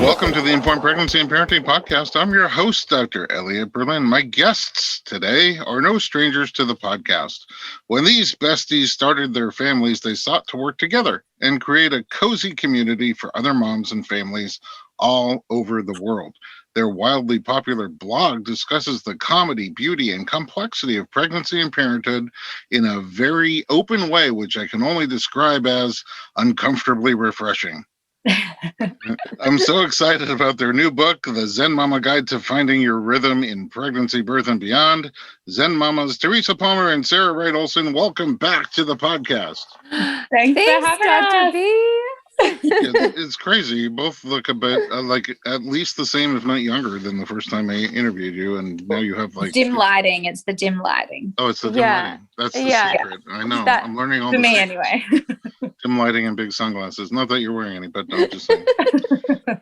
Welcome to the Informed Pregnancy and Parenting Podcast. I'm your host, Dr. Elliot Berlin. My guests today are no strangers to the podcast. When these besties started their families, they sought to work together and create a cozy community for other moms and families all over the world. Their wildly popular blog discusses the comedy, beauty, and complexity of pregnancy and parenthood in a very open way, which I can only describe as uncomfortably refreshing. I'm so excited about their new book, The Zen Mama Guide to Finding Your Rhythm in Pregnancy, Birth, and Beyond. Zen Mamas Teresa Palmer and Sarah Wright Olsen, welcome back to the podcast. Thanks for having us. It's crazy. You both look a bit like at least the same, if not younger, than the first time I interviewed you, and now you have like dim lighting. It's the dim lighting. Oh, it's the dim lighting. That's the secret. I know. I'm learning all for me secrets. Anyway. Dim lighting and big sunglasses. Not that you're wearing any, but no, just saying.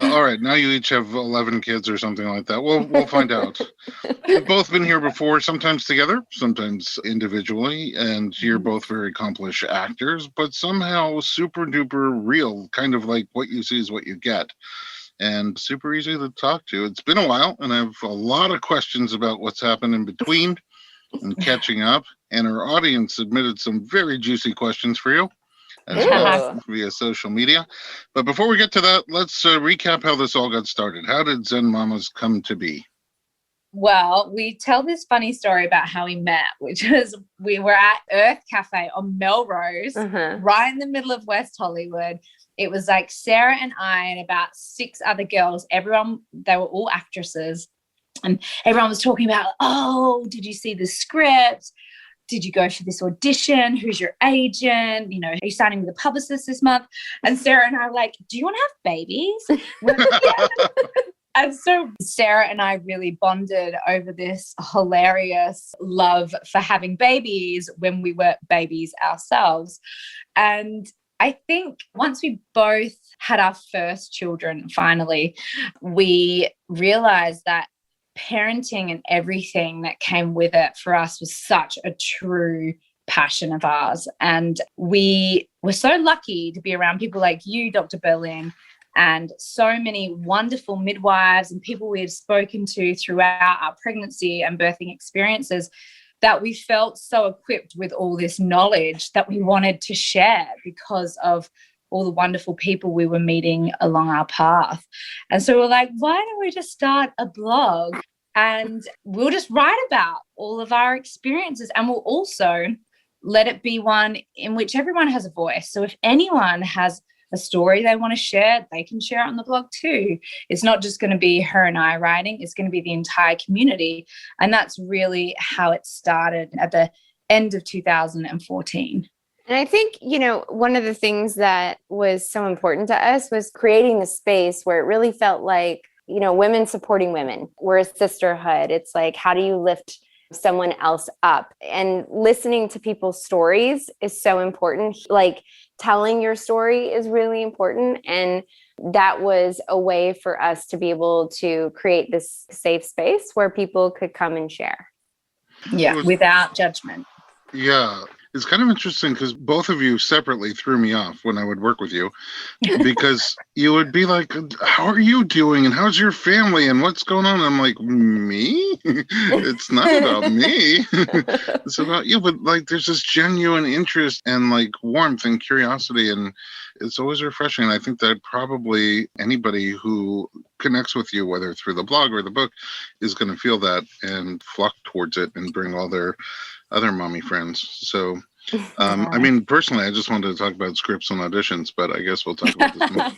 All right, now you each have 11 kids or something like that. We'll find out. We've both been here before, sometimes together, sometimes individually, and you're both very accomplished actors, but somehow super duper real, kind of like what you see is what you get, and super easy to talk to. It's been a while, and I have a lot of questions about what's happened in between and catching up, and our audience submitted some very juicy questions for you as well via social media. But before we get to that, let's recap how this all got started. How did Zen Mamas come to be? Well, we tell this funny story about how we met, which was we were at Earth Cafe on Melrose, right in the middle of West Hollywood. It was like Sarah and I and about 6 other girls. Everyone, they were all actresses. And everyone was talking about, oh, did you see the script? Did you go for this audition? Who's your agent? You know, are you signing with a publicist this month? And Sarah and I were like, do you want to have babies? And so Sarah and I really bonded over this hilarious love for having babies when we were babies ourselves. And I think once we both had our first children, finally, we realized that parenting and everything that came with it for us was such a true passion of ours. And we were so lucky to be around people like you, Dr. Berlin, and so many wonderful midwives and people we had spoken to throughout our pregnancy and birthing experiences that we felt so equipped with all this knowledge that we wanted to share because of all the wonderful people we were meeting along our path. And so we're like, why don't we just start a blog and we'll just write about all of our experiences, and we'll also let it be one in which everyone has a voice. So if anyone has a story they want to share, they can share it on the blog too. It's not just going to be her and I writing, it's going to be the entire community. And that's really how it started at the end of 2014. And I think, you know, one of the things that was so important to us was creating a space where it really felt like, you know, women supporting women. We're a sisterhood. It's like, how do you lift someone else up? And listening to people's stories is so important. Like telling your story is really important. And that was a way for us to be able to create this safe space where people could come and share. Yeah, without judgment. Yeah. It's kind of interesting because both of you separately threw me off when I would work with you, because you would be like, how are you doing? And how's your family? And what's going on? And I'm like, me? It's not about me. It's about you. But like, there's this genuine interest and like warmth and curiosity. And it's always refreshing. And I think that probably anybody who connects with you, whether through the blog or the book, is going to feel that and flock towards it and bring all their other mommy friends. So, I mean, personally, I just wanted to talk about scripts and auditions, but I guess we'll talk about this more.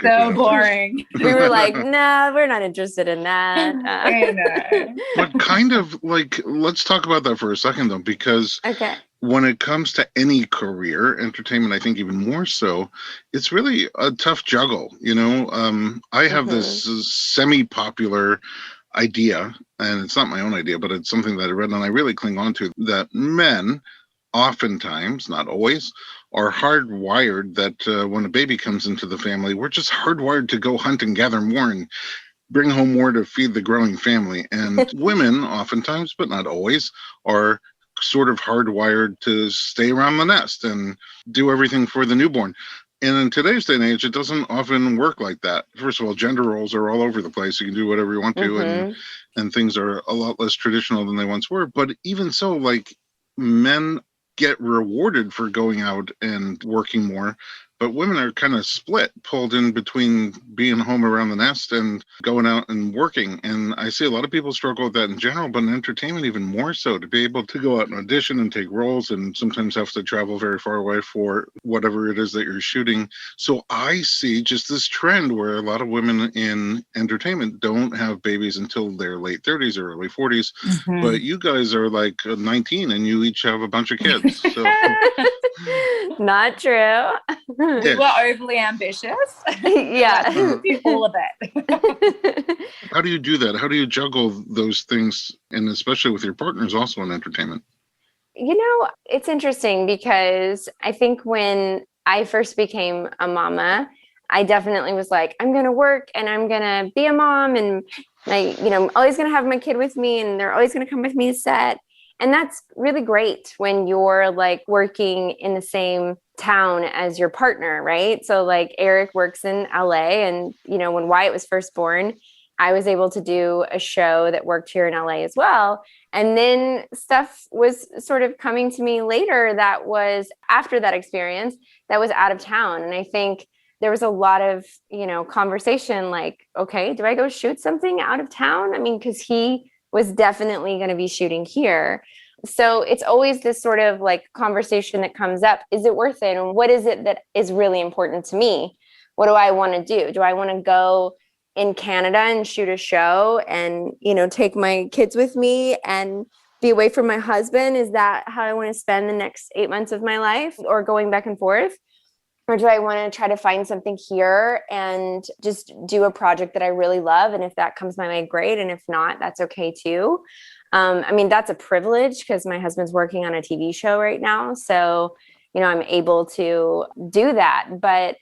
So boring. We were like, nah, we're not interested in that. I know. But kind of like, let's talk about that for a second, though, because when it comes to any career, entertainment, I think even more so, it's really a tough juggle. You know, I have this semi-popular idea, and it's not my own idea, but it's something that I read and I really cling on to, that men oftentimes, not always, are hardwired that when a baby comes into the family, we're just hardwired to go hunt and gather more and bring home more to feed the growing family. And women oftentimes, but not always, are sort of hardwired to stay around the nest and do everything for the newborn. And in today's day and age, it doesn't often work like that. First of all, gender roles are all over the place. You can do whatever you want to, and things are a lot less traditional than they once were. But even so, like, men get rewarded for going out and working more, but women are kind of split, pulled in between being home around the nest and going out and working. And I see a lot of people struggle with that in general, but in entertainment even more so, to be able to go out and audition and take roles and sometimes have to travel very far away for whatever it is that you're shooting. So I see just this trend where a lot of women in entertainment don't have babies until their late 30s or early 40s. But you guys are like 19 and you each have a bunch of kids. So not true. We were overly ambitious. Yeah. All of it. How do you do that? How do you juggle those things? And especially with your partners also in entertainment? You know, it's interesting because I think when I first became a mama, I definitely was like, I'm going to work and I'm going to be a mom, and I'm always going to have my kid with me and they're always going to come with me to set. And that's really great when you're like working in the same town as your partner, right? So like Eric works in LA, and when Wyatt was first born, I was able to do a show that worked here in LA as well. And then stuff was sort of coming to me later that was after that experience that was out of town. And I think there was a lot of, conversation like, okay, do I go shoot something out of town? I mean, because he was definitely going to be shooting here. So it's always this sort of like conversation that comes up. Is it worth it? And what is it that is really important to me? What do I want to do? Do I want to go in Canada and shoot a show and, take my kids with me and be away from my husband? Is that how I want to spend the next 8 months of my life, or going back and forth? Or do I want to try to find something here and just do a project that I really love? And if that comes my way, great. And if not, that's okay too. That's a privilege because my husband's working on a TV show right now. So, I'm able to do that. But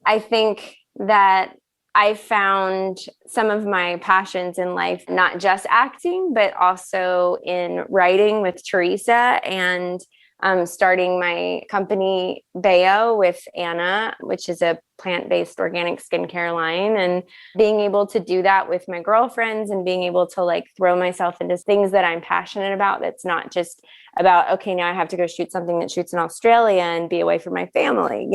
I think that I found some of my passions in life, not just acting, but also in writing with Teresa, and starting my company Bayo with Anna, which is a plant-based organic skincare line, and being able to do that with my girlfriends and being able to like throw myself into things that I'm passionate about. That's not just about, okay, now I have to go shoot something that shoots in Australia and be away from my family,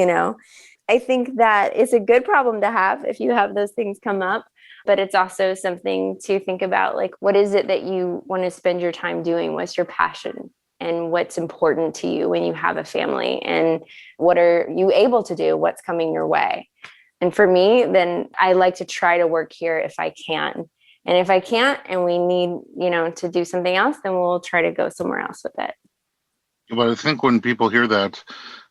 I think that it's a good problem to have if you have those things come up, but it's also something to think about, like, what is it that you want to spend your time doing? What's your passion? And what's important to you when you have a family, and what are you able to do? What's coming your way? And for me, then I like to try to work here if I can. And if I can't, and we need, to do something else, then we'll try to go somewhere else with it. But I think when people hear that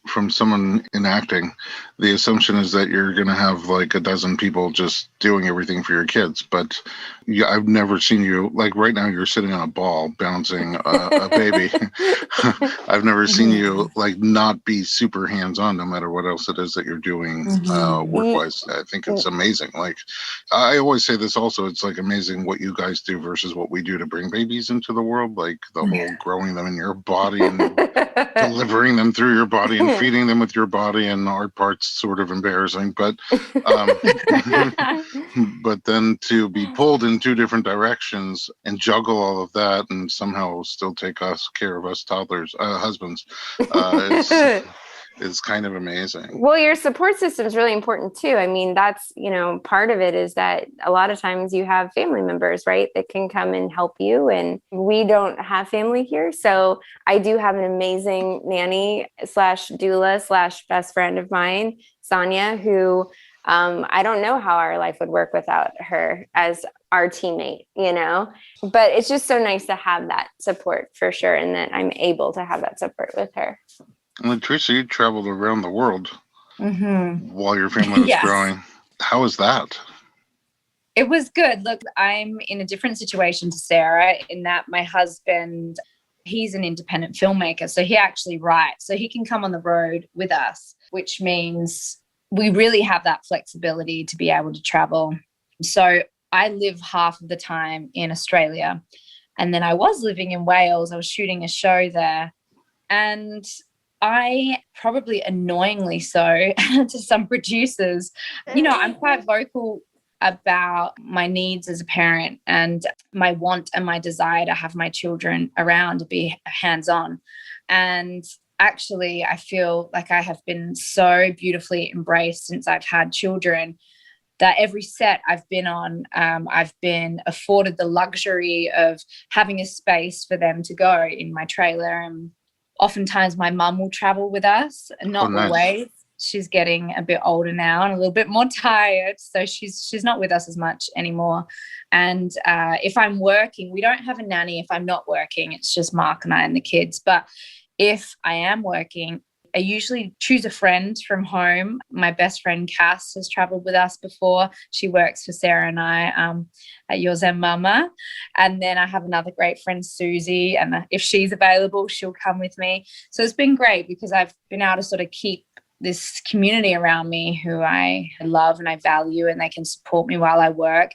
from someone in acting, the assumption is that you're going to have like a dozen people just doing everything for your kids. But I've never seen you, like right now you're sitting on a ball bouncing a baby. I've never seen you like not be super hands-on no matter what else it is that you're doing work-wise. I think it's amazing. Like I always say this also, it's like amazing what you guys do versus what we do to bring babies into the world, like the whole growing them in your body and delivering them through your body and feeding them with your body, and our part's sort of embarrassing, but but then to be pulled in two different directions and juggle all of that and somehow still take care of us toddlers, husbands, is kind of amazing. Well, your support system is really important too. I mean, that's, part of it is that a lot of times you have family members, right, that can come and help you. And we don't have family here. So I do have an amazing nanny / doula / best friend of mine, Sonia, who I don't know how our life would work without her as our teammate, but it's just so nice to have that support for sure. And that I'm able to have that support with her. Well, Teresa, you traveled around the world while your family was growing. How was that? It was good. Look, I'm in a different situation to Sarah in that my husband, he's an independent filmmaker. So he actually writes. So he can come on the road with us, which means we really have that flexibility to be able to travel. So I live half of the time in Australia. And then I was living in Wales. I was shooting a show there. And I probably annoyingly so to some producers, I'm quite vocal about my needs as a parent and my want and my desire to have my children around, to be hands-on. And actually, I feel like I have been so beautifully embraced since I've had children that every set I've been on, I've been afforded the luxury of having a space for them to go in my trailer. And oftentimes my mum will travel with us, and not always. She's getting a bit older now and a little bit more tired, so she's not with us as much anymore. And if I'm working, we don't have a nanny. If I'm not working, it's just Mark and I and the kids. But if I am working, I usually choose a friend from home. My best friend Cass has traveled with us before. She works for Sarah and I at Your Zen Mama. And then I have another great friend, Susie, and if she's available, she'll come with me. So it's been great because I've been able to sort of keep this community around me who I love and I value, and they can support me while I work.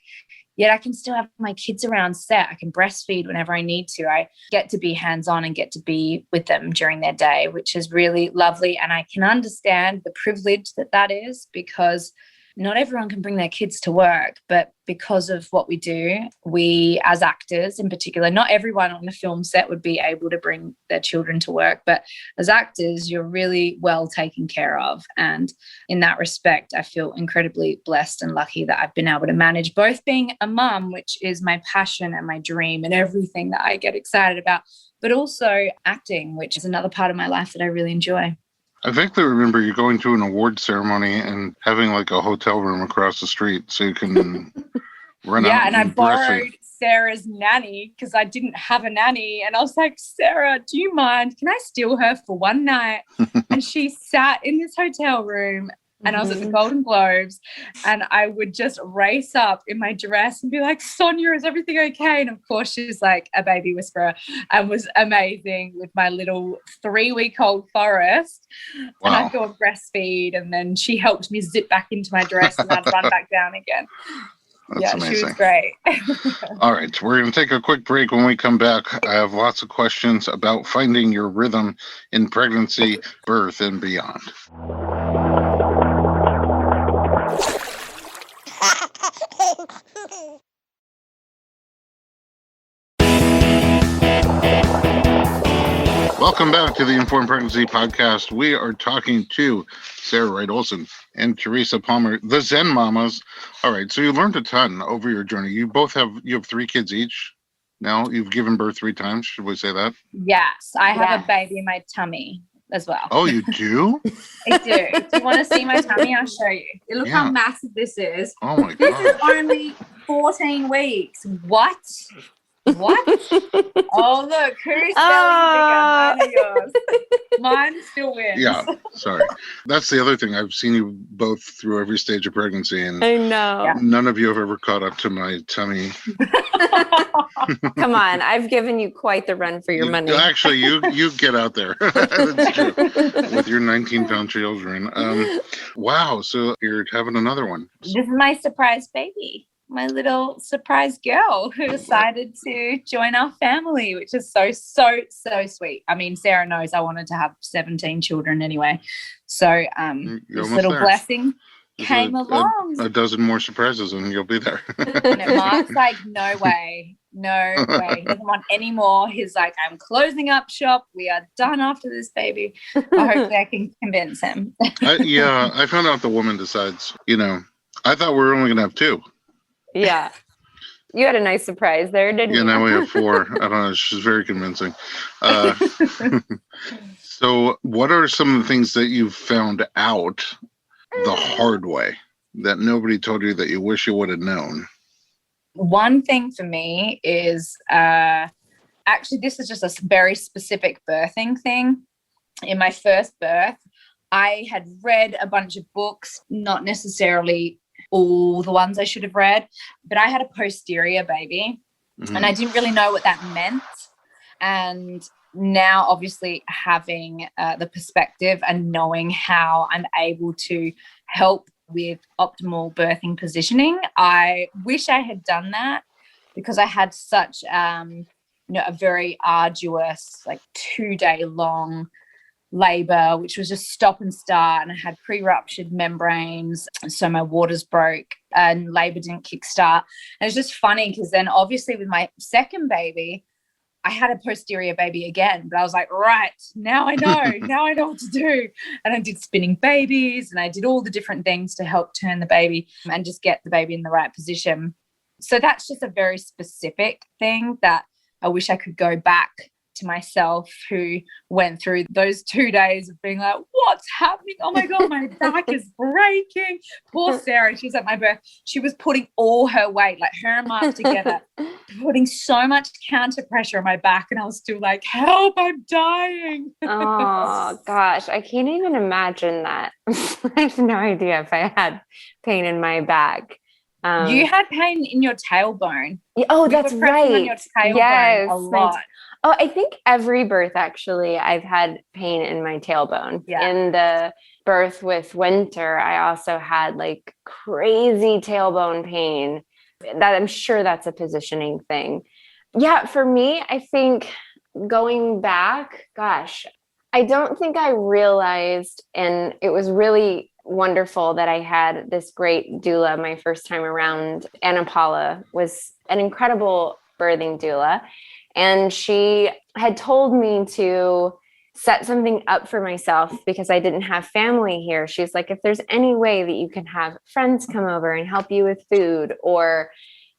Yet I can still have my kids around set. I can breastfeed whenever I need to. I get to be hands-on and get to be with them during their day, which is really lovely. And I can understand the privilege that is, because not everyone can bring their kids to work, but because of what we do, we as actors in particular, not everyone on a film set would be able to bring their children to work, but as actors, you're really well taken care of. And in that respect, I feel incredibly blessed and lucky that I've been able to manage both being a mum, which is my passion and my dream and everything that I get excited about, but also acting, which is another part of my life that I really enjoy. I vaguely remember you going to an award ceremony and having like a hotel room across the street so you can run out. Yeah, and I borrowed Sarah's nanny because I didn't have a nanny. And I was like, Sarah, do you mind? Can I steal her for one night? And she sat in this hotel room. And I was at the Golden Globes, and I would just race up in my dress and be like, Sonia, is everything okay? And of course, she's like a baby whisperer and was amazing with my little 3-week-old Forrest. Wow. And I'd go and breastfeed, and then she helped me zip back into my dress and I'd run back down again. That's amazing. She was great. All right, we're going to take a quick break. When we come back, I have lots of questions about finding your rhythm in pregnancy, birth, and beyond. Welcome back to the Informed Pregnancy Podcast. We are talking to Sarah Wright Olsen and Teresa Palmer, the Zen Mamas. All right, so you learned a ton over your journey. You have 3 kids each now. You've given birth 3 times. Should we say that? Yes, I have a baby in my tummy as well. Oh, you do? I do. If you want to see my tummy, I'll show you. Look how massive this is. Oh my God. This is only 14 weeks. What? Oh, look, whose belly is bigger? Mine or yours? Mine still wins. Yeah, sorry. That's the other thing. I've seen you both through every stage of pregnancy, and I know none of you have ever caught up to my tummy. Come on, I've given you quite the run for your money. Actually, you get out there. That's true. With your 19-pound children. Wow, so you're having another one. This is my surprise baby. My little surprise girl who decided to join our family, which is so sweet. I mean, Sarah knows I wanted to have 17 children anyway. So this little blessing came along. A dozen more surprises and you'll be there. And Mark's like, no way. He doesn't want any more. He's like, I'm closing up shop. We are done after this baby. Hopefully I can convince him. I found out the woman decides, I thought we were only going to have 2. Yeah. You had a nice surprise there, didn't you? Yeah, now we have 4. I don't know. She's very convincing. So what are some of the things that you've found out the hard way that nobody told you that you wish you would have known? One thing for me is actually this is just a very specific birthing thing. In my first birth, I had read a bunch of books, not necessarily all the ones I should have read, but I had a posterior baby and I didn't really know what that meant. And now obviously having the perspective and knowing how I'm able to help with optimal birthing positioning, I wish I had done that because I had such a very arduous 2-day long labor, which was just stop and start. And I had pre-ruptured membranes. So my waters broke and labor didn't kickstart. And it's just funny because then obviously with my second baby, I had a posterior baby again, but I was like, right, now I know what to do. And I did spinning babies and I did all the different things to help turn the baby and just get the baby in the right position. So that's just a very specific thing that I wish I could go back to myself, who went through those 2 days of being like, what's happening? Oh my God, my back is breaking. Poor Sarah, she was at my birth. She was putting all her weight, like her and Mark together, putting so much counter pressure on my back. And I was still like, help, I'm dying. Oh gosh, I can't even imagine that. I have no idea if I had pain in my back. You had pain in your tailbone. Oh, that's right. On your tailbone a lot. Oh, I think every birth, actually, I've had pain in my tailbone. Yeah. In the birth with Winter, I also had like crazy tailbone pain. That I'm sure that's a positioning thing. Yeah, for me, I think going back, gosh, I don't think I realized, and it was really wonderful that I had this great doula my first time around. Anna Paula was an incredible birthing doula. And she had told me to set something up for myself because I didn't have family here. She's like, if there's any way that you can have friends come over and help you with food, or,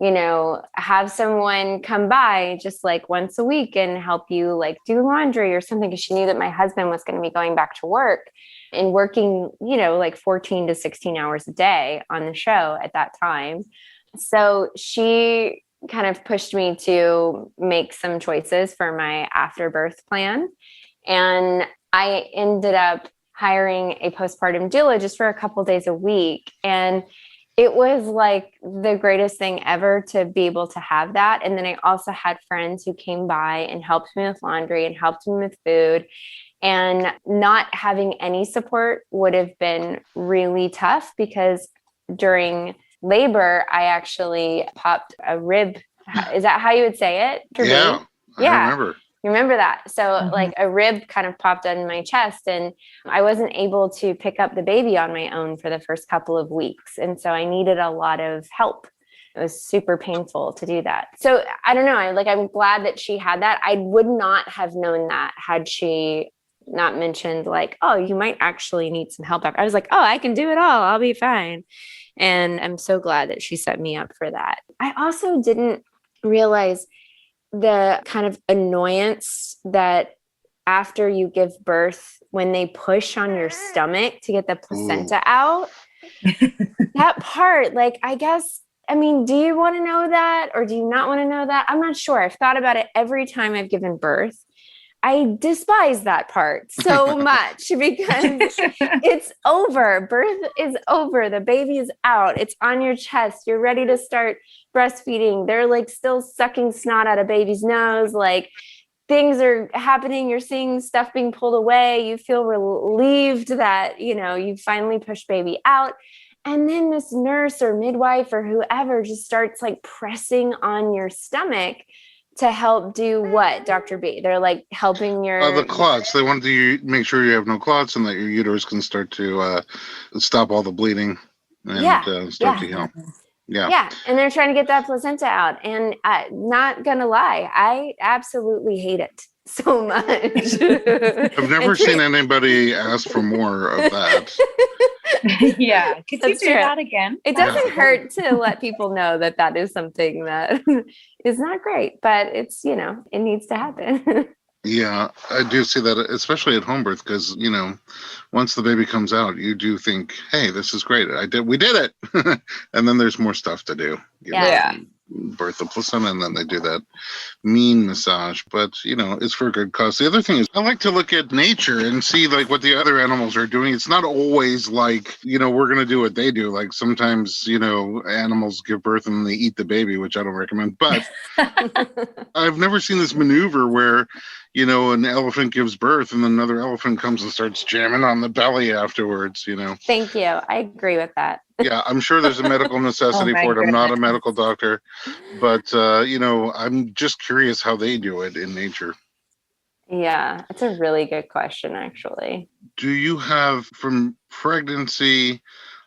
you know, have someone come by just like once a week and help you like do laundry or something. Because she knew that my husband was going to be going back to work and working, you know, like 14 to 16 hours a day on the show at that time. So she kind of pushed me to make some choices for my afterbirth plan. And I ended up hiring a postpartum doula just for a couple days a week. And it was like the greatest thing ever to be able to have that. And then I also had friends who came by and helped me with laundry and helped me with food. And not having any support would have been really tough because during labor, I actually popped a rib. Is that how you would say it? Yeah, I remember. You remember that? So like a rib kind of popped on my chest and I wasn't able to pick up the baby on my own for the first couple of weeks. And so I needed a lot of help. It was super painful to do that. So I don't know. I'm glad that she had that. I would not have known that had she not mentioned like, oh, you might actually need some help. I was like, oh, I can do it all. I'll be fine. And I'm so glad that she set me up for that. I also didn't realize the kind of annoyance that after you give birth, when they push on your stomach to get the placenta out, that part, like, I guess, I mean, do you want to know that or do you not want to know that? I'm not sure. I've thought about it every time I've given birth. I despise that part so much because it's over. Birth is over. The baby is out. It's on your chest. You're ready to start breastfeeding. They're like still sucking snot out of baby's nose. Like things are happening. You're seeing stuff being pulled away. You feel relieved that, you know, you finally pushed baby out. And then this nurse or midwife or whoever just starts like pressing on your stomach to help do what, Dr. B? They're like helping your... the clots. They want to make sure you have no clots and that your uterus can start to stop all the bleeding and start to heal. Yeah. And they're trying to get that placenta out. And not going to lie, I absolutely hate it so much. I've never seen anybody ask for more of that. Yeah. Could you do that again? It doesn't hurt to let people know that that is something that is not great, but it's, you know, it needs to happen. Yeah, I do see that, especially at home birth, because, you know, once the baby comes out, you do think, hey, this is great. We did it. And then there's more stuff to do. Birth the placenta, and then they do that mean massage, but you know, it's for a good cause. The other thing is I like to look at nature and see like what the other animals are doing. It's not always like, you know, we're going to do what they do. Like sometimes, you know, animals give birth and they eat the baby, which I don't recommend, but I've never seen this maneuver where, you know, an elephant gives birth and another elephant comes and starts jamming on the belly afterwards, you know. Thank you. I agree with that. Yeah, I'm sure there's a medical necessity for it. I'm not a medical doctor, but, you know, I'm just curious how they do it in nature. Yeah, it's a really good question, actually. Do you have from pregnancy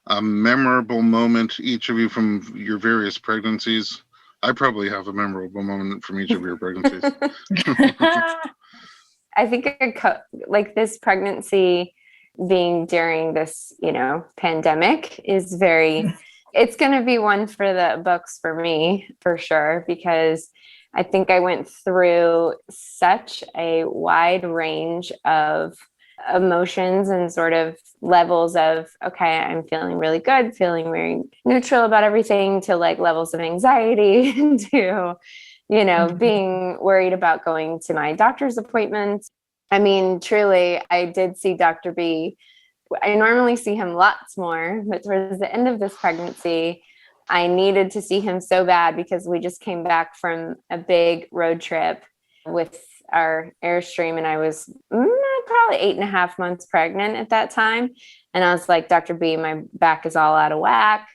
a memorable moment, each of you, from your various pregnancies? I probably have a memorable moment from each of your pregnancies. I think like this pregnancy being during this, pandemic is it's going to be one for the books for me, for sure, because I think I went through such a wide range of emotions and sort of levels of, okay, I'm feeling really good, feeling very neutral about everything, to like levels of anxiety to, being worried about going to my doctor's appointments. I mean, truly, I did see Dr. B. I normally see him lots more, but towards the end of this pregnancy, I needed to see him so bad because we just came back from a big road trip with our Airstream, and I was probably 8.5 months pregnant at that time. And I was like, Dr. B, my back is all out of whack.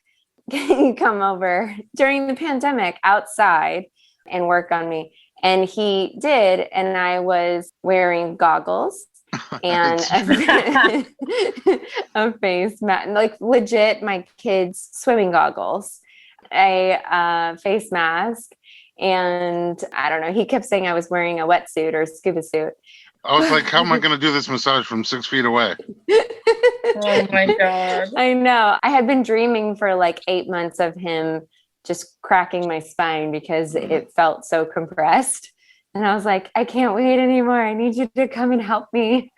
Can you come over during the pandemic outside and work on me? And he did. And I was wearing goggles and a face mask, like legit my kids' swimming goggles, a face mask. And I don't know, he kept saying I was wearing a wetsuit or scuba suit. I was like, how am I going to do this massage from 6 feet away? Oh my God. I know. I had been dreaming for like 8 months of him just cracking my spine because it felt so compressed. And I was like, I can't wait anymore. I need you to come and help me.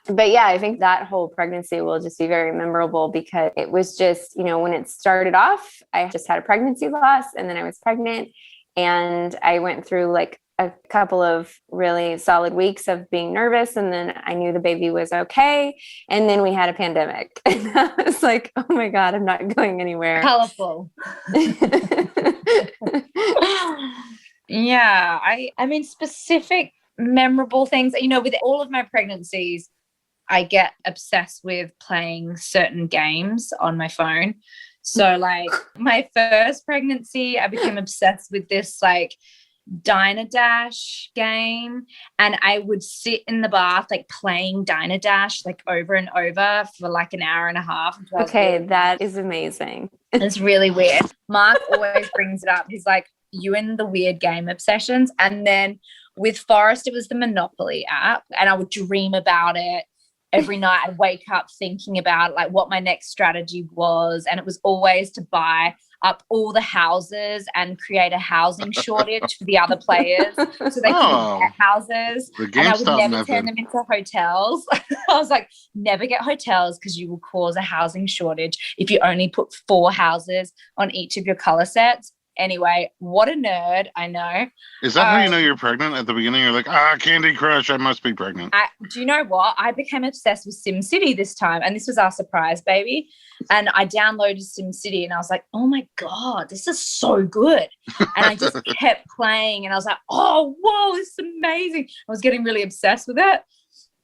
But yeah, I think that whole pregnancy will just be very memorable because it was just, when it started off, I just had a pregnancy loss and then I was pregnant and I went through like a couple of really solid weeks of being nervous. And then I knew the baby was okay. And then we had a pandemic. And I was like, oh my God, I'm not going anywhere. Colorful. Yeah. I mean, specific memorable things, with all of my pregnancies, I get obsessed with playing certain games on my phone. So like my first pregnancy, I became obsessed with this like Diner Dash game, and I would sit in the bath like playing Diner Dash like over and over for like an hour and a half. Okay, that is amazing. It's really weird. Mark always brings it up. He's like, you and the weird game obsessions. And then with Forrest, it was the Monopoly app, and I would dream about it every night. I'd wake up thinking about like what my next strategy was, and it was always to buy up all the houses and create a housing shortage for the other players so they could get houses. And I would never turn them into hotels. I was like, never get hotels because you will cause a housing shortage if you only put 4 houses on each of your color sets. Anyway, what a nerd, I know. Is that how you know you're pregnant? At the beginning, you're like, Candy Crush, I must be pregnant. Do you know what? I became obsessed with SimCity this time, and this was our surprise baby. And I downloaded SimCity, and I was like, oh my God, this is so good. And I just kept playing, and I was like, oh, whoa, this is amazing. I was getting really obsessed with it.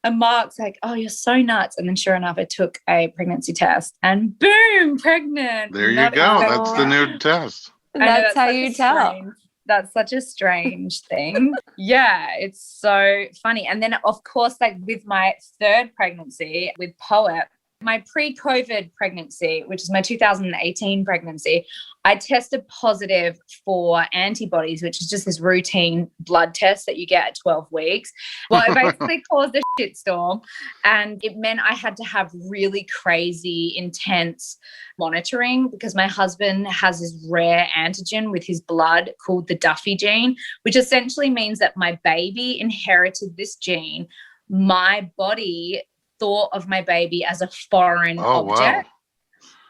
And Mark's like, oh, you're so nuts. And then sure enough, I took a pregnancy test, and boom, pregnant. There you go. That's the new test. That's how you tell. That's such a strange thing. Yeah, it's so funny. And then, of course, like with my third pregnancy with Poet, my pre-COVID pregnancy, which is my 2018 pregnancy, I tested positive for antibodies, which is just this routine blood test that you get at 12 weeks. Well, it basically caused a shitstorm, and it meant I had to have really crazy, intense monitoring because my husband has this rare antigen with his blood called the Duffy gene, which essentially means that my baby inherited this gene. My body thought of my baby as a foreign object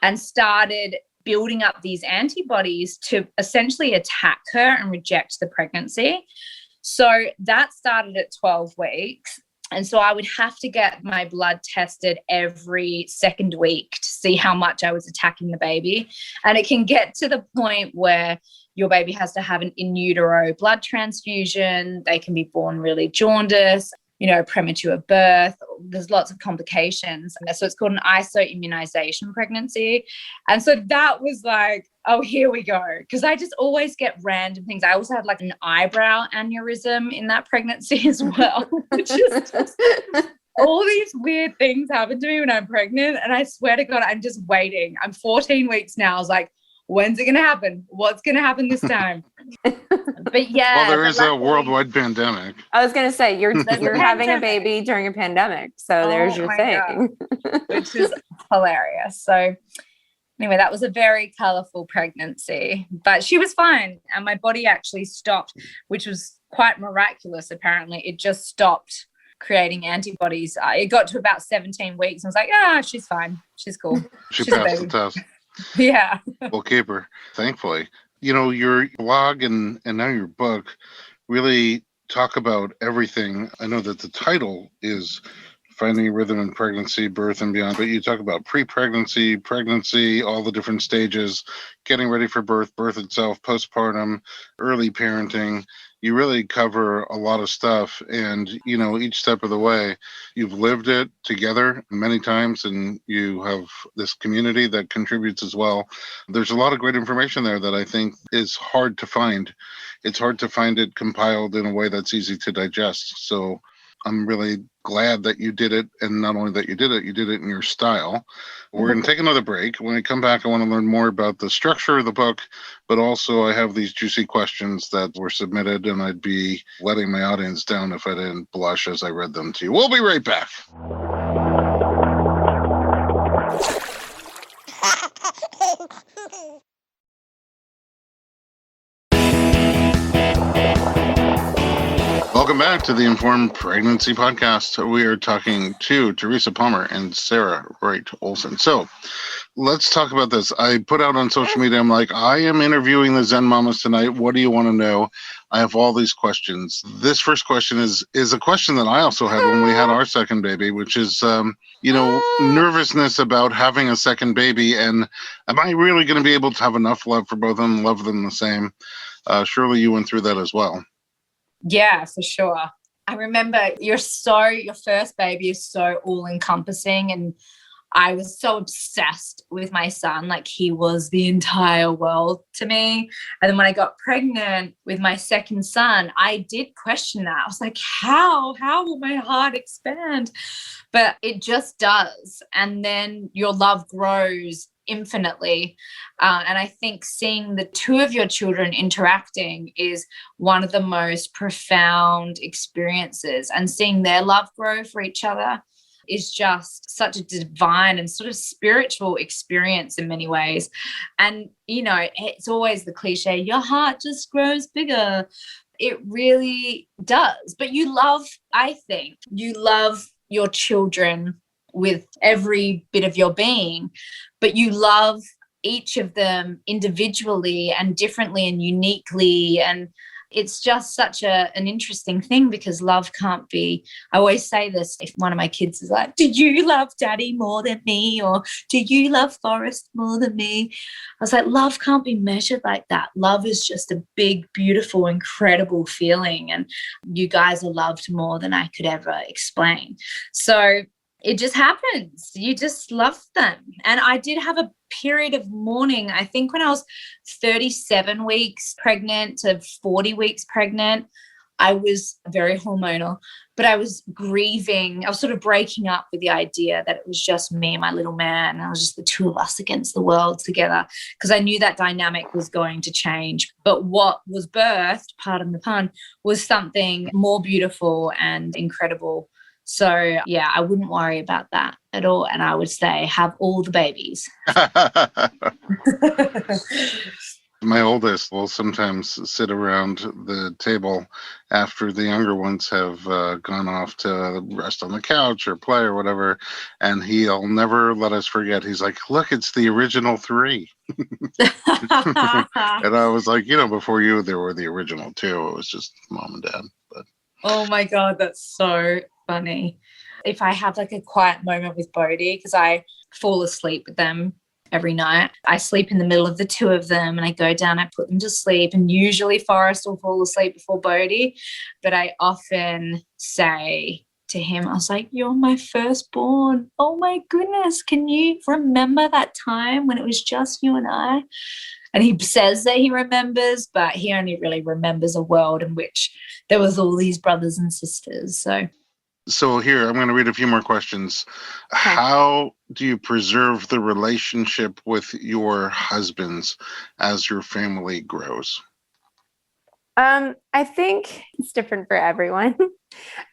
and started building up these antibodies to essentially attack her and reject the pregnancy. So that started at 12 weeks. And so I would have to get my blood tested every second week to see how much I was attacking the baby. And it can get to the point where your baby has to have an in utero blood transfusion. They can be born really jaundiced. premature birth. There's lots of complications. And so it's called an isoimmunization pregnancy. And so that was like, oh, here we go. Because I just always get random things. I also had like an eyebrow aneurysm in that pregnancy as well, which is just all these weird things happen to me when I'm pregnant. And I swear to God, I'm just waiting. I'm 14 weeks now. I was like, when's it going to happen? What's going to happen this time? But yeah. Well, there is a worldwide pandemic. I was going to say, you're having a baby during a pandemic. So there's your thing. Which is hilarious. So anyway, that was a very colorful pregnancy, but she was fine. And my body actually stopped, which was quite miraculous. Apparently it just stopped creating antibodies. It got to about 17 weeks. I was like, she's fine. She's cool. She passed the test. Yeah. We'll keep her, thankfully. Your blog and now your book really talk about everything. I know that the title is Finding Rhythm in Pregnancy, Birth, and Beyond, but you talk about pre-pregnancy, pregnancy, all the different stages, getting ready for birth, birth itself, postpartum, early parenting. You really cover a lot of stuff, and each step of the way you've lived it together many times, and you have this community that contributes as well. There's a lot of great information there that I think is hard to find. It's hard to find it compiled in a way that's easy to digest. So I'm really glad that you did it, and not only that you did it in your style. We're going to take another break. When we come back, I want to learn more about the structure of the book, but also I have these juicy questions that were submitted, and I'd be letting my audience down if I didn't blush as I read them to you. We'll be right back. Welcome back to the Informed Pregnancy Podcast. We are talking to Teresa Palmer and Sarah Wright Olsen. So let's talk about this. I put out on social media, I'm like, I am interviewing the Zen Mamas tonight. What do you want to know? I have all these questions. This first question is a question that I also had when we had our second baby, which is, nervousness about having a second baby. And am I really going to be able to have enough love for both of them, love them the same? Surely you went through that as well. Yeah, for sure. I remember your first baby is so all-encompassing, and I was so obsessed with my son, like he was the entire world to me. And then when I got pregnant with my second son, I did question that. I was like, how will my heart expand? But it just does. And then your love grows infinitely. And I think seeing the two of your children interacting is one of the most profound experiences, and seeing their love grow for each other is just such a divine and sort of spiritual experience in many ways. And, it's always the cliche, your heart just grows bigger. It really does. But I think you love your children with every bit of your being, but you love each of them individually and differently and uniquely. And it's just such an interesting thing, because love can't be, I always say this, if one of my kids is like, do you love daddy more than me? Or do you love Forrest more than me? I was like, love can't be measured like that. Love is just a big, beautiful, incredible feeling. And you guys are loved more than I could ever explain. So it just happens. You just love them. And I did have a period of mourning, I think when I was 37 weeks pregnant to 40 weeks pregnant. I was very hormonal, but I was grieving. I was sort of breaking up with the idea that it was just me and my little man. And I was just the two of us against the world together, because I knew that dynamic was going to change. But what was birthed, pardon the pun, was something more beautiful and incredible. So, yeah, I wouldn't worry about that at all. And I would say, have all the babies. My oldest will sometimes sit around the table after the younger ones have gone off to rest on the couch or play or whatever. And he'll never let us forget. He's like, look, it's the original three. And I was like, before you, there were the original two. It was just mom and dad. But oh, my God, that's so funny. If I have like a quiet moment with Bodhi, because I fall asleep with them every night, I sleep in the middle of the two of them, and I go down, I put them to sleep, and usually Forrest will fall asleep before Bodhi. But I often say, to him. I was like, you're my firstborn. Oh my goodness. Can you remember that time when it was just you and I? And he says that he remembers, but he only really remembers a world in which there was all these brothers and sisters. So here, I'm going to read a few more questions. Okay. How do you preserve the relationship with your husbands as your family grows? I think it's different for everyone.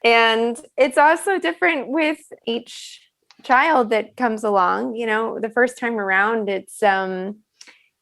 And it's also different with each child that comes along. You know, the first time around, it's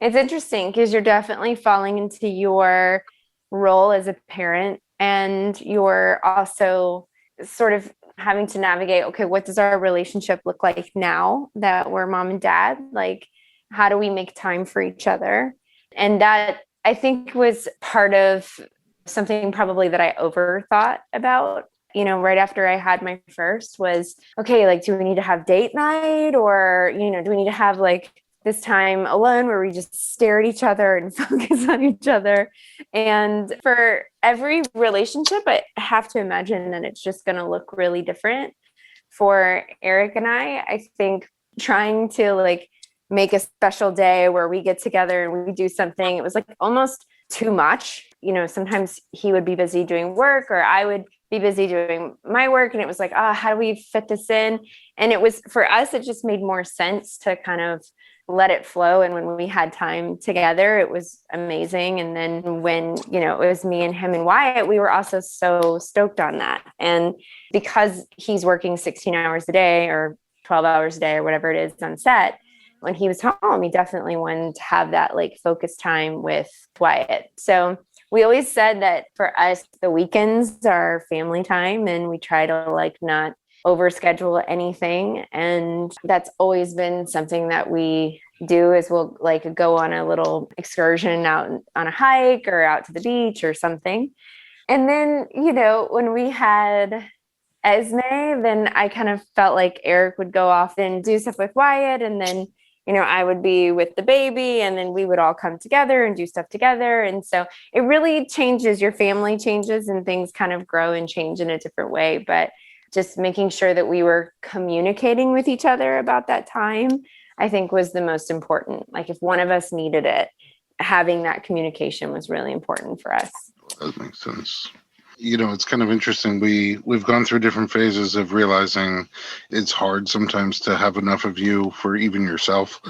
interesting because you're definitely falling into your role as a parent, and you're also sort of having to navigate, okay, what does our relationship look like now that we're mom and dad? Like, how do we make time for each other? And that, I think, was part of something probably that I overthought about, you know, right after I had my first was, okay, like, do we need to have date night, or, you know, do we need to have like this time alone where we just stare at each other and focus on each other? And for every relationship, I have to imagine that it's just going to look really different. For Eric and I think trying to like make a special day where we get together and we do something, it was like almost too much. You know, sometimes he would be busy doing work or I would be busy doing my work. And it was like, how do we fit this in? And it was, for us, it just made more sense to kind of let it flow. And when we had time together, it was amazing. And then when, you know, it was me and him and Wyatt, we were also so stoked on that. And because he's working 16 hours a day or 12 hours a day or whatever it is on set, when he was home, he definitely wanted to have that like focus time with Wyatt. So we always said that for us, the weekends are family time, and we try to like not overschedule anything. And that's always been something that we do, is we'll like go on a little excursion out on a hike or out to the beach or something. And then, you know, when we had Esme, then I kind of felt like Eric would go off and do stuff with Wyatt, and then, you know, I would be with the baby, and then we would all come together and do stuff together. And so it really changes, your family changes, and things kind of grow and change in a different way. But just making sure that we were communicating with each other about that time, I think, was the most important. Like if one of us needed it, having that communication was really important for us. That makes sense. You know, it's kind of interesting. We've gone through different phases of realizing it's hard sometimes to have enough of you for even yourself.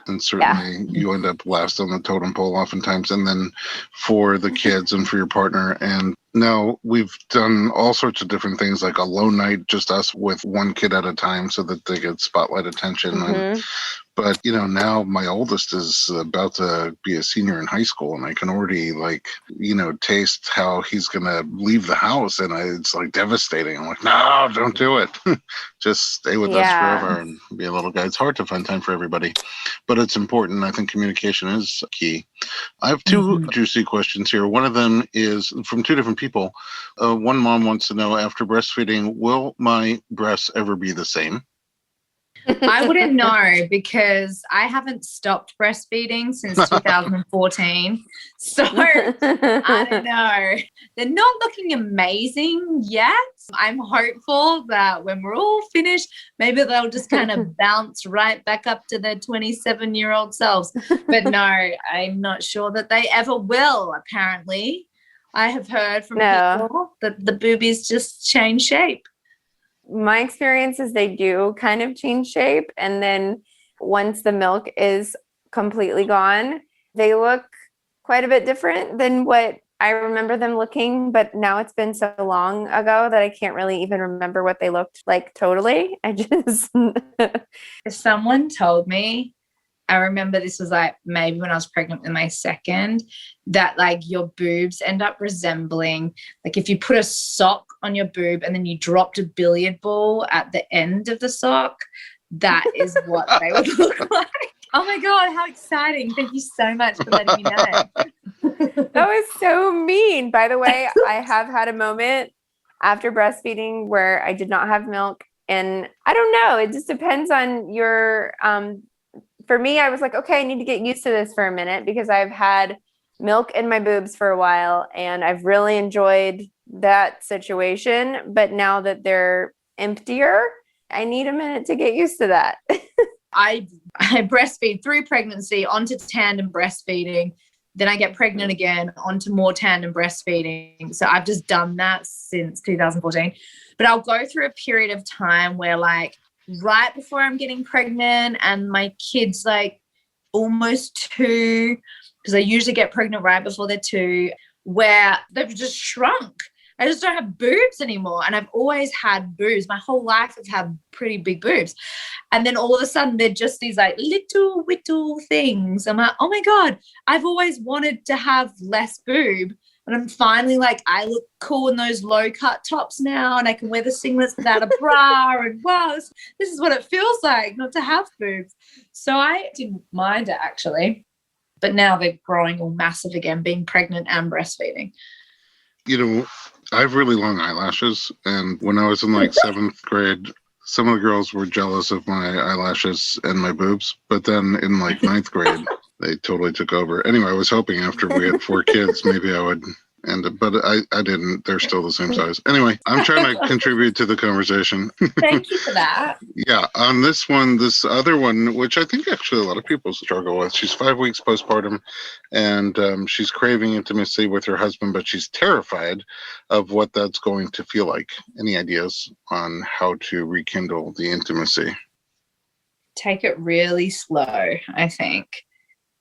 And certainly you end up last on the totem pole oftentimes, and then for the kids and for your partner. And now we've done all sorts of different things, like alone night, just us with one kid at a time so that they get spotlight attention. Mm-hmm. But, you know, now my oldest is about to be a senior in high school, and I can already, like, you know, taste how he's going to leave the house. And it's like devastating. I'm like, no, don't do it. Just stay with us forever and be a little guy. It's hard to find time for everybody, but it's important. I think communication is key. I have two juicy questions here. One of them is from two different people. One mom wants to know, after breastfeeding, will my breasts ever be the same? I wouldn't know, because I haven't stopped breastfeeding since 2014. So I don't know. They're not looking amazing yet. I'm hopeful that when we're all finished, maybe they'll just kind of bounce right back up to their 27-year-old selves. But no, I'm not sure that they ever will, apparently. I have heard from people that the boobies just change shape. My experience is they do kind of change shape. And then once the milk is completely gone, they look quite a bit different than what I remember them looking. But now it's been so long ago that I can't really even remember what they looked like totally. I just... Someone told me, I remember this was like maybe when I was pregnant with my second, that like your boobs end up resembling, like if you put a sock on your boob and then you dropped a billiard ball at the end of the sock, that is what they would look like. Oh my God, how exciting. Thank you so much for letting me know. That was so mean. By the way, I have had a moment after breastfeeding where I did not have milk, and I don't know, it just depends on your, for me, I was like, okay, I need to get used to this for a minute, because I've had milk in my boobs for a while and I've really enjoyed that situation. But now that they're emptier. I need a minute to get used to that. I breastfeed through pregnancy onto tandem breastfeeding. Then I get pregnant again onto more tandem breastfeeding. So I've just done that since 2014. But I'll go through a period of time where like right before I'm getting pregnant and my kid's like almost 2, because I usually get pregnant right before they're 2, where they've just shrunk. I just don't have boobs anymore. And I've always had boobs. My whole life I've had pretty big boobs. And then all of a sudden they're just these like little whittle things. I'm like, oh my God, I've always wanted to have less boob. And I'm finally like, I look cool in those low cut tops now and I can wear the singlets without a bra. And wow, this is what it feels like not to have boobs. So I didn't mind it actually. But now they're growing all massive again, being pregnant and breastfeeding. You know, I have really long eyelashes, and when I was in like 7th grade, some of the girls were jealous of my eyelashes and my boobs, but then in like 9th grade, they totally took over. Anyway, I was hoping after we had 4 kids, maybe I would end up, but I didn't. They're still the same size. Anyway, I'm trying to contribute to the conversation. Thank you for that. Yeah, on this one, this other one, which I think actually a lot of people struggle with. She's 5 weeks postpartum, and she's craving intimacy with her husband, but she's terrified of what that's going to feel like. Any ideas on how to rekindle the intimacy? Take it really slow, I think.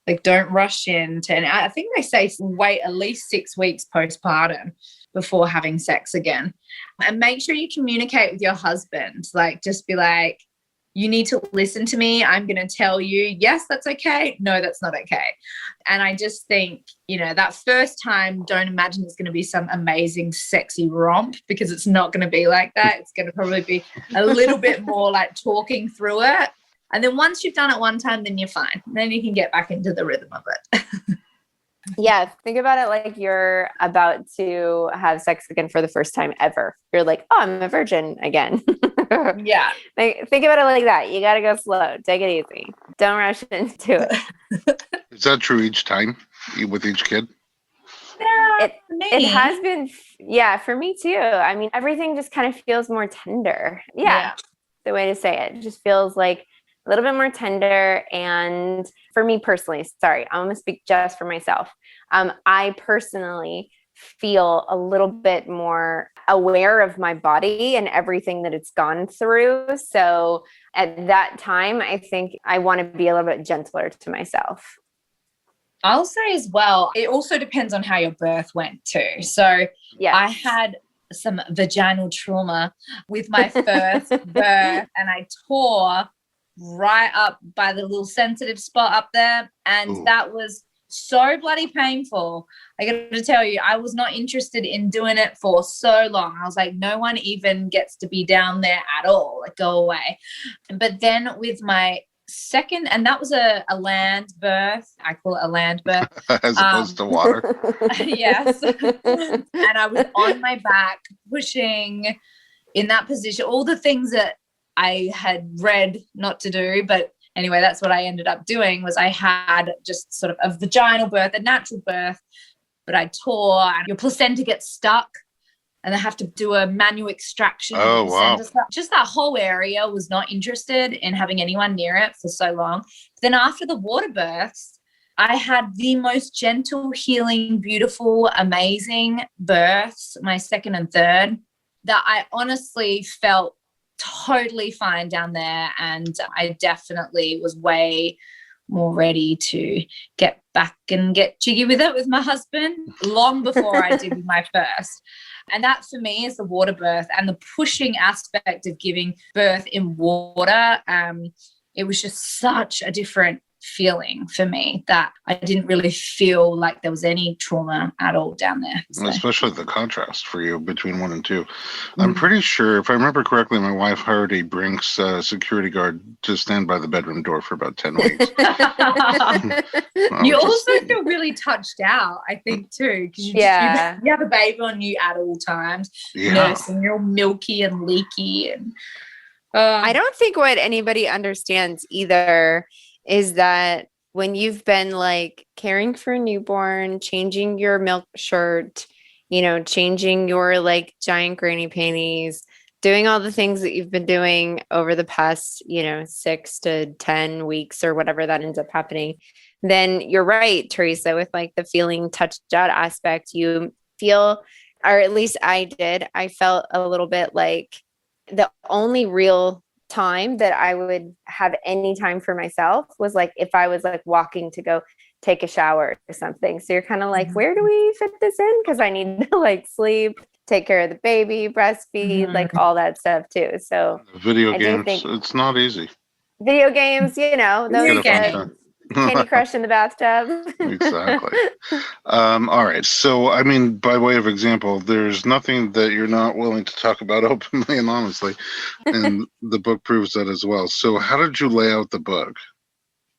Like, don't rush into, and I think they say wait at least 6 weeks postpartum before having sex again. And make sure you communicate with your husband. Like, just be like, you need to listen to me. I'm going to tell you, yes, that's okay. No, that's not okay. And I just think, you know, that first time, don't imagine it's going to be some amazing, sexy romp, because it's not going to be like that. It's going to probably be a little bit more like talking through it. And then once you've done it one time, then you're fine. Then you can get back into the rhythm of it. Yeah. Think about it like you're about to have sex again for the first time ever. You're like, oh, I'm a virgin again. Yeah. Think about it like that. You got to go slow. Take it easy. Don't rush into it. Is that true each time with each kid? Yeah, it has been. Yeah, for me too. I mean, everything just kind of feels more tender. Yeah. The way to say it. It just feels like a little bit more tender. And for me personally, sorry, I'm going to speak just for myself. I personally feel a little bit more aware of my body and everything that it's gone through. So at that time, I think I want to be a little bit gentler to myself. I'll say as well, it also depends on how your birth went too. So yes. I had some vaginal trauma with my first birth, and I tore right up by the little sensitive spot up there. And Ooh. That was so bloody painful. I got to tell you, I was not interested in doing it for so long. I was like, no one even gets to be down there at all. Like, go away. But then with my second, and that was a land birth. I call it a land birth. As opposed to water. Yes. And I was on my back, pushing in that position, all the things that I had read not to do, but anyway, that's what I ended up doing. Was I had just sort of a vaginal birth, a natural birth, but I tore, and your placenta gets stuck, and they have to do a manual extraction. Oh, wow. Just that whole area, was not interested in having anyone near it for so long. Then after the water births, I had the most gentle, healing, beautiful, amazing births, my second and third, that I honestly felt totally fine down there. And I definitely was way more ready to get back and get jiggy with it with my husband long before I did with my first. And that for me is the water birth and the pushing aspect of giving birth in water. It was just such a different feeling for me that I didn't really feel like there was any trauma at all down there. So. Especially the contrast for you between 1 and 2. I'm pretty sure, if I remember correctly, my wife hired a Brinks security guard to stand by the bedroom door for about 10 weeks. You also feel really touched out, I think, too, because you have a baby on you at all times. Nursing, you're all milky and leaky. And I don't think what anybody understands either is that when you've been like caring for a newborn, changing your milk shirt, changing your like giant granny panties, doing all the things that you've been doing over the past, 6 to 10 weeks or whatever that ends up happening, then you're right, Teresa, with like the feeling touched out aspect. You feel, or at least I did, I felt a little bit like the only real time that I would have any time for myself was like if I was like walking to go take a shower or something. So you're kind of like, where do we fit this in? Because I need to like sleep, take care of the baby, breastfeed, like all that stuff too. So Video I games, do think it's not easy. video games, Get those a fun time. Candy Crush in the bathtub. Exactly. All right. So, I mean, by way of example, there's nothing that you're not willing to talk about openly and honestly. And the book proves that as well. So how did you lay out the book?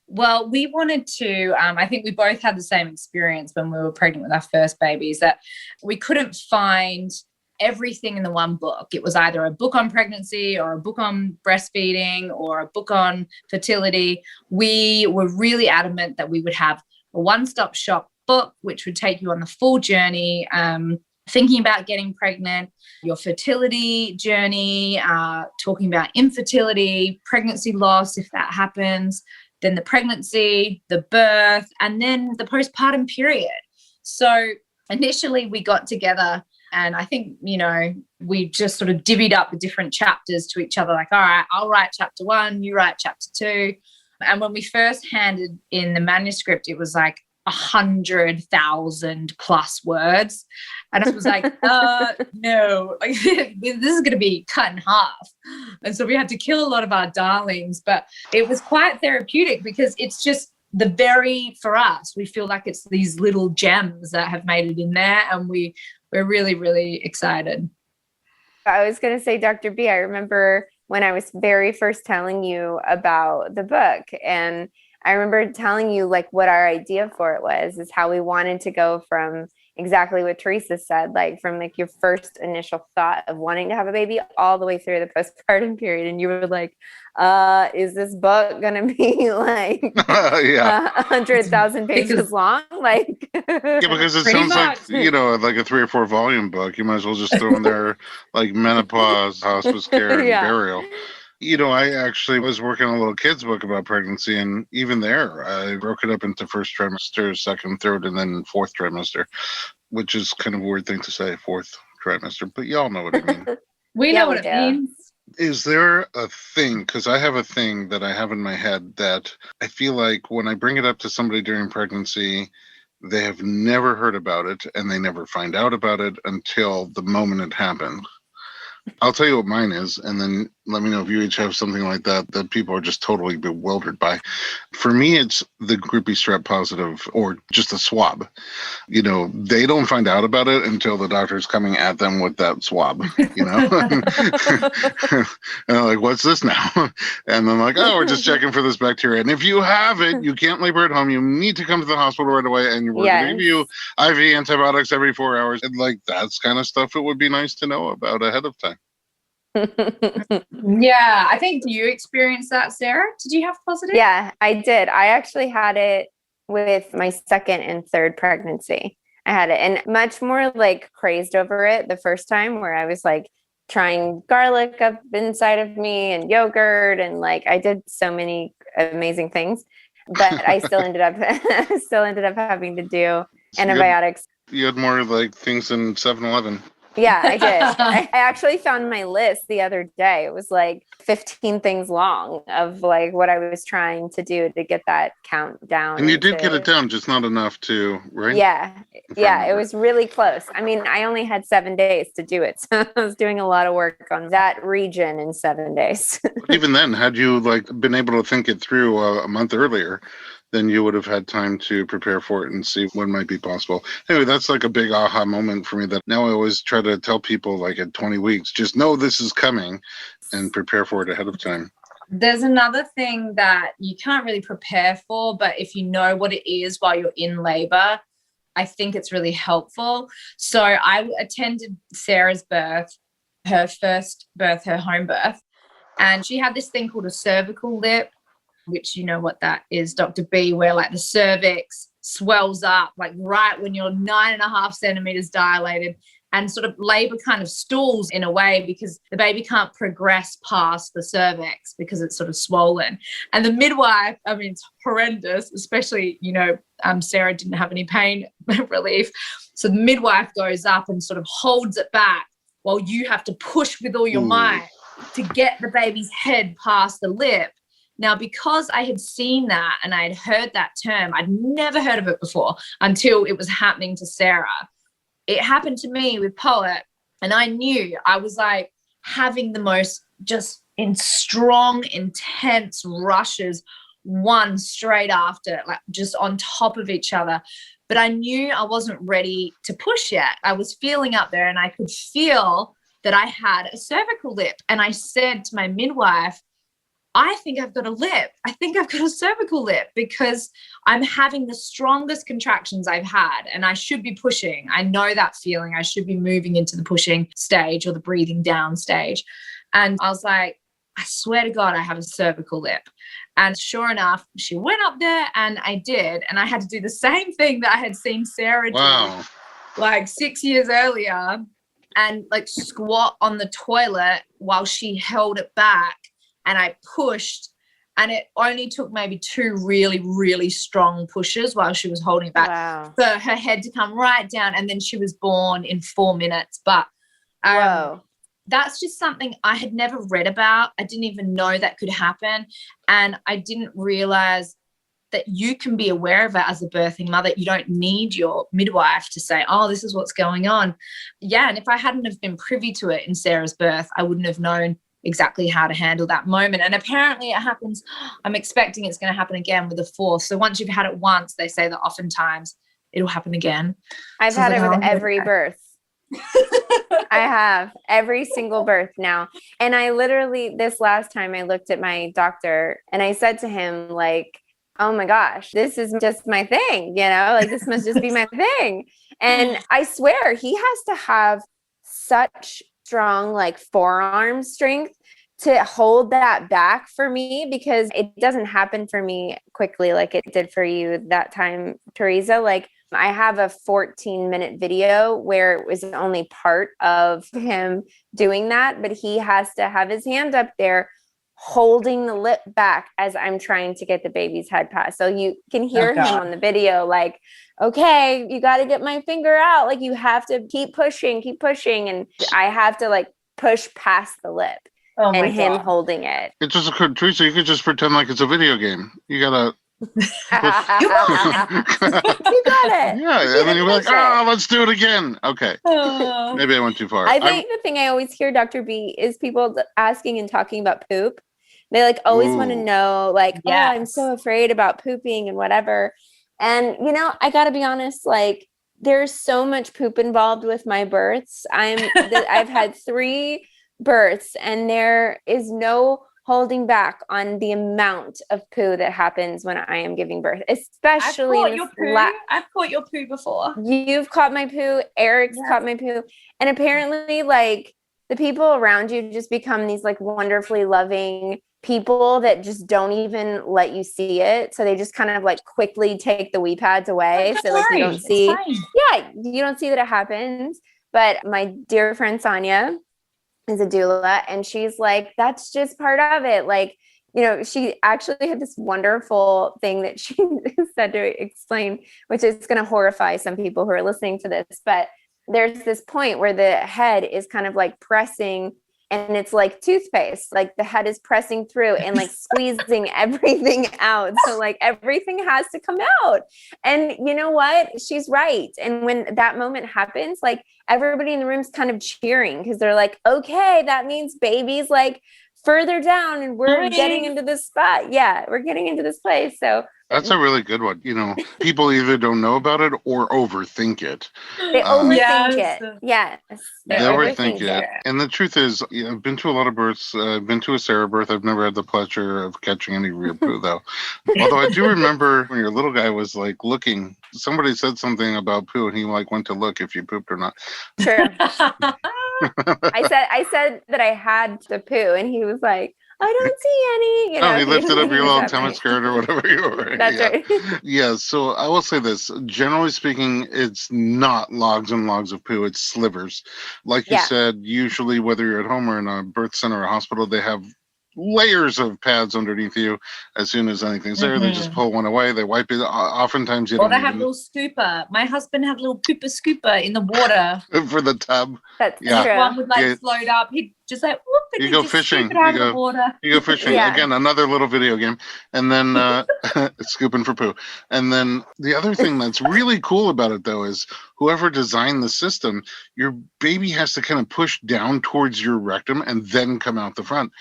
Well, we wanted to, I think we both had the same experience when we were pregnant with our first babies, that we couldn't find everything in the one book. It was either a book on pregnancy or a book on breastfeeding or a book on fertility. We were really adamant that we would have a one-stop shop book, which would take you on the full journey, thinking about getting pregnant, your fertility journey, talking about infertility, pregnancy loss, if that happens, then the pregnancy, the birth, and then the postpartum period. So initially we got together and I think, we just sort of divvied up the different chapters to each other, like, all right, I'll write chapter 1, you write chapter 2. And when we first handed in the manuscript, it was like 100,000 plus words. And I was like, no, like, this is going to be cut in half. And so we had to kill a lot of our darlings, but it was quite therapeutic because it's just for us, we feel like it's these little gems that have made it in there. And we're really, really excited. I was going to say, Dr. B, I remember when I was very first telling you about the book, and I remember telling you like what our idea for it is how we wanted to go from exactly what Teresa said, like from like your first initial thought of wanting to have a baby all the way through the postpartum period. And you were like, is this book going to be like 100,000 pages long? Like, yeah, because it sounds like, like a 3 or 4 volume book. You might as well just throw in there like menopause, hospice care, and burial. I actually was working on a little kid's book about pregnancy, and even there, I broke it up into first trimester, second, third, and then fourth trimester, which is kind of a weird thing to say, fourth trimester, but y'all know what I mean. We know what it means. Is there a thing, because I have a thing that I have in my head that I feel like when I bring it up to somebody during pregnancy, they have never heard about it, and they never find out about it until the moment it happened. I'll tell you what mine is, and then let me know if you each have something like that people are just totally bewildered by. For me, it's the groupie strep positive or just a swab. They don't find out about it until the doctor's coming at them with that swab, And they're like, what's this now? And I'm like, oh, we're just checking for this bacteria. And if you have it, you can't labor at home. You need to come to the hospital right away, and we're going to give you IV antibiotics every 4 hours. And like, that's kind of stuff it would be nice to know about ahead of time. Yeah, I think you experienced that, Sarah. Did you have positive? Yeah, I did. I actually had it with my second and third pregnancy. I had it, and much more like crazed over it the first time, where I was like trying garlic up inside of me and yogurt, and like I did so many amazing things, but I still ended up having to do antibiotics. You had more like things in 7-Eleven. Yeah, I did. I actually found my list the other day. It was like 15 things long of like what I was trying to do to get that count down. And you did get it down, just not enough to, right? Yeah. Yeah, it was really close. I mean, I only had 7 days to do it. So I was doing a lot of work on that region in 7 days. But even then, had you like been able to think it through a month earlier, then you would have had time to prepare for it and see what might be possible. Anyway, that's like a big aha moment for me that now I always try to tell people like at 20 weeks, just know this is coming and prepare for it ahead of time. There's another thing that you can't really prepare for, but if you know what it is while you're in labor, I think it's really helpful. So I attended Sarah's birth, her first birth, her home birth, and she had this thing called a cervical lip, which you know what that is, Dr. B, where like the cervix swells up like right when you're 9.5 centimeters dilated. And sort of labor kind of stalls in a way because the baby can't progress past the cervix because it's sort of swollen. And the midwife, I mean, it's horrendous, especially, Sarah didn't have any pain relief. So the midwife goes up and sort of holds it back while you have to push with all your might to get the baby's head past the lip. Now, because I had seen that and I had heard that term, I'd never heard of it before until it was happening to Sarah. It happened to me with Poet, and I knew I was like having the most just in strong, intense rushes, one straight after, like just on top of each other. But I knew I wasn't ready to push yet. I was feeling up there and I could feel that I had a cervical lip. And I said to my midwife, I think I've got a lip. I think I've got a cervical lip because I'm having the strongest contractions I've had and I should be pushing. I know that feeling. I should be moving into the pushing stage or the breathing down stage. And I was like, I swear to God, I have a cervical lip. And sure enough, she went up there and I did. And I had to do the same thing that I had seen Sarah do like 6 years earlier and like squat on the toilet while she held it back. And I pushed, and it only took maybe 2 really, really strong pushes while she was holding it back for her head to come right down. And then she was born in 4 minutes. But that's just something I had never read about. I didn't even know that could happen. And I didn't realize that you can be aware of it as a birthing mother. You don't need your midwife to say, oh, this is what's going on. Yeah, and if I hadn't have been privy to it in Sarah's birth, I wouldn't have known exactly how to handle that moment. And apparently it happens, I'm expecting it's going to happen again with the 4th. So once you've had it once, they say that oftentimes it'll happen again. I've had it with every birth. I have every single birth now. And I literally, this last time I looked at my doctor and I said to him like, oh my gosh, this is just my thing, like this must just be my thing. And I swear he has to have such strong like forearm strength to hold that back for me because it doesn't happen for me quickly like it did for you that time, Teresa. Like I have a 14-minute video where it was only part of him doing that, but he has to have his hand up there holding the lip back as I'm trying to get the baby's head past. So you can hear him on the video like, okay, you got to get my finger out. Like you have to keep pushing. And I have to like push past the lip and him holding it. It just occurred, Teresa, you could just pretend like it's a video game. You got to. You got it. Yeah, and then you're like, let's do it again. Okay. Maybe I went too far. I think the thing I always hear, Dr. B, is people asking and talking about poop. They like always want to know like, I'm so afraid about pooping and whatever. And, I got to be honest, like there's so much poop involved with my births. I've had 3 births and there is no holding back on the amount of poo that happens when I am giving birth, especially I've caught your poo before. You've caught my poo. Eric's caught my poo. And apparently like the people around you just become these like wonderfully loving people that just don't even let you see it. So they just kind of like quickly take the wee pads away. So like you don't see, you don't see that it happens. But my dear friend Sonia is a doula and she's like, that's just part of it. Like, she actually had this wonderful thing that she said to explain, which is going to horrify some people who are listening to this. But there's this point where the head is kind of like pressing and it's like toothpaste, like the head is pressing through and like squeezing everything out. So like everything has to come out. And you know what? She's right. And when that moment happens, like everybody in the room's kind of cheering because they're like, okay, that means baby's like further down and we're getting into this spot. Yeah, we're getting into this place. So that's a really good one. People either don't know about it or overthink it. They overthink it. Yes. They overthink it. And the truth is, I've been to a lot of births. I've been to a Sarah birth. I've never had the pleasure of catching any real poo, though. Although I do remember when your little guy was like looking, somebody said something about poo and he like went to look if you pooped or not. Sure. I said that I had to poo and he was like, I don't see any. Oh, you lifted up your little That tummy right. skirt or whatever you were wearing. That's Yeah. right. Yeah, so I will say this. Generally speaking, it's not logs and logs of poo, it's slivers. Like you Yeah. said, usually whether you're at home or in a birth center or hospital, they have layers of pads underneath you. As soon as anything's there, they just pull one away, they wipe it. Oftentimes you Or don't they have a even little scooper. My husband had a little pooper scooper in the water. for the tub. That's Yeah. true. One would like Yeah. float up. He'd just like whoop, and You he'd go just fishing. scoop it out You of the water. You go fishing. Yeah. Again, another little video game. And then scooping for poo. And then the other thing that's really cool about it, though, is whoever designed the system, your baby has to kind of push down towards your rectum and then come out the front.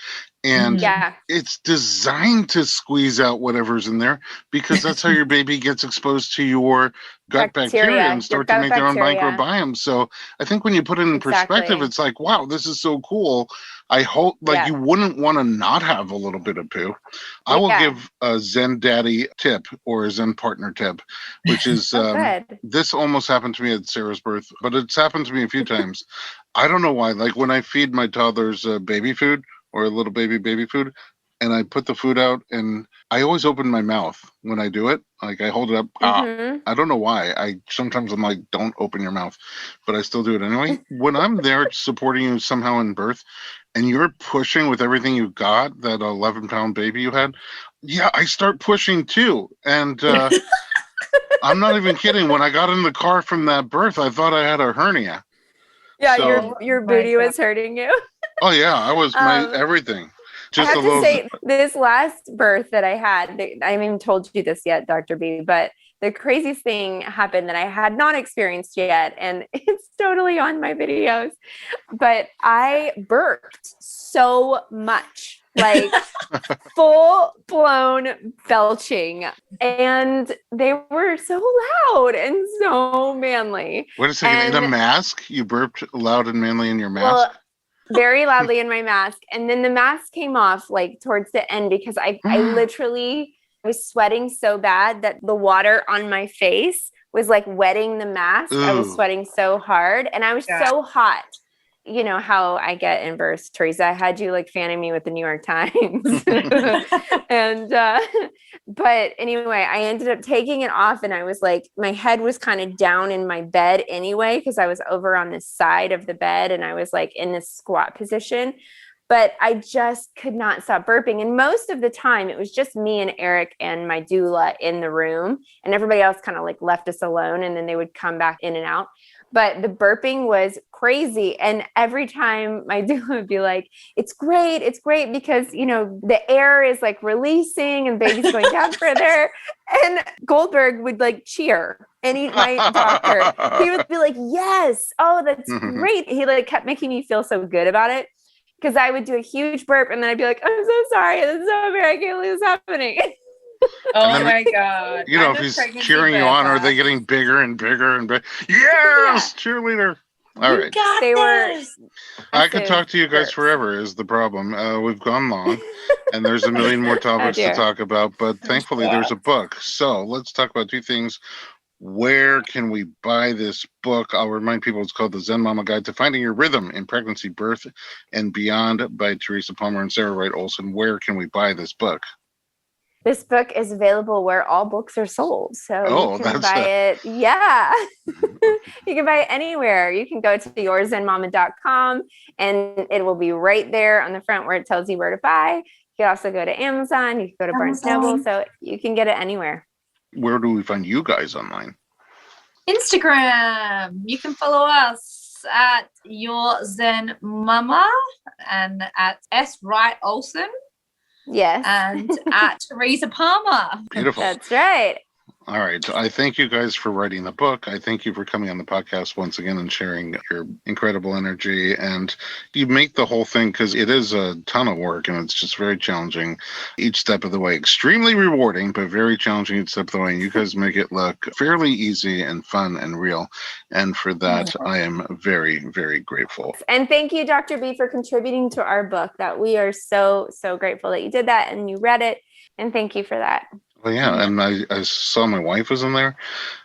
And Yeah. it's designed to squeeze out whatever's in there because that's how your baby gets exposed to your gut bacteria and start to make their own microbiome. So I think when you put it in perspective, it's like, wow, this is so cool. I hope you wouldn't want to not have a little bit of poo. I will give a Zen Daddy tip or a Zen partner tip, which is this almost happened to me at Sarah's birth, but it's happened to me a few times. I don't know why. Like when I feed my toddlers baby food or a little baby food, and I put the food out, and I always open my mouth when I do it. Like I hold it up. I don't know why. Sometimes I'm like, don't open your mouth, but I still do it anyway. When I'm there supporting you somehow in birth, and you're pushing with everything you got, that 11-pound baby you had, I start pushing too. And I'm not even kidding. When I got in the car from that birth, I thought I had a hernia. Yeah, So, your booty was hurting you. Oh yeah, I was my everything. Just I have to say, this last birth that I had, I haven't even told you this yet, Dr. B, but the craziest thing happened that I had not experienced yet, and it's totally on my videos, but I burped so much, like full-blown belching, and they were so loud and so manly. Wait a second, in a mask? You burped loud and manly in your mask? Well, very loudly in my mask. And then the mask came off like towards the end because I literally was sweating so bad that the water on my face was like wetting the mask. I was sweating so hard and I was so hot. You know how I get in bursts, Teresa. I had you like fanning me with the New York Times. And, but anyway, I ended up taking it off and I was like, my head was kind of down in my bed anyway, because I was over on this side of the bed and I was like in this squat position, but I just could not stop burping. And most of the time it was just me and Eric and my doula in the room, and everybody else kind of like left us alone. And then they would come back in and out. But the burping was crazy. And every time my doula would be like, it's great because, you know, the air is like releasing and baby's going down further. And Goldberg would like cheer. And my doctor, he would be like, yes, oh, that's great. He like kept making me feel so good about it. Because I would do a huge burp and then I'd be like, I'm so sorry. This is so weird. I can't believe this is happening. Oh my God. You know, if he's cheering you on, are they getting bigger and bigger and bigger? Yes, cheerleader. All right. I could talk to you guys forever is the problem. We've gone long and there's a million more topics to talk about, but thankfully there's a book. So let's talk about two things. Where can we buy this book? I'll remind people it's called The Zen Mama Guide to Finding Your Rhythm in Pregnancy, Birth, and Beyond by Teresa Palmer and Sarah Wright Olsen. Where can we buy this book? This book is available where all books are sold. So you can buy it. Yeah. You can buy it anywhere. You can go to yourzenmama.com and it will be right there on the front where it tells you where to buy. You can also go to Amazon. You can go to Barnes & Noble. So you can get it anywhere. Where do we find you guys online? Instagram. You can follow us at Your Zen Mama and at S. Wright Olsen. Yes. And at Teresa Palmer. Beautiful. That's right. All right. I thank you guys for writing the book. I thank you for coming on the podcast once again and sharing your incredible energy. And you make the whole thing, because it is a ton of work and it's just very challenging each step of the way. Extremely rewarding, but very challenging each step of the way. And you guys make it look fairly easy and fun and real. And for that, I am very, very grateful. And thank you, Dr. B, for contributing to our book. That we are so, so grateful that you did that and you read it. And thank you for that. Well, yeah, and I saw my wife was in there.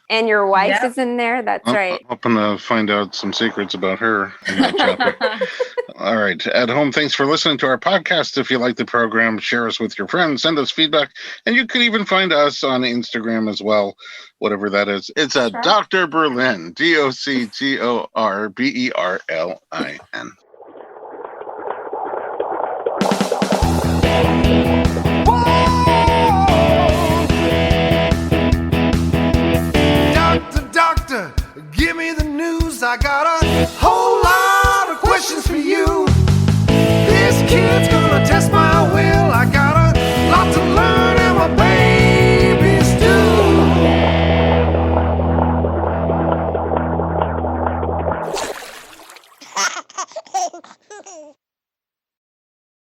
And your wife is in there. That's right. I'm hoping to find out some secrets about her in that chapter. All right. At home, thanks for listening to our podcast. If you like the program, share us with your friends, send us feedback, and you can even find us on Instagram as well, whatever that is. It's a Sure. Dr. Berlin, DoctorBerlin. Doctor, give me the news. I got a whole lot of questions for you. This kid's gonna test my will. I got a lot to learn, and my babies do.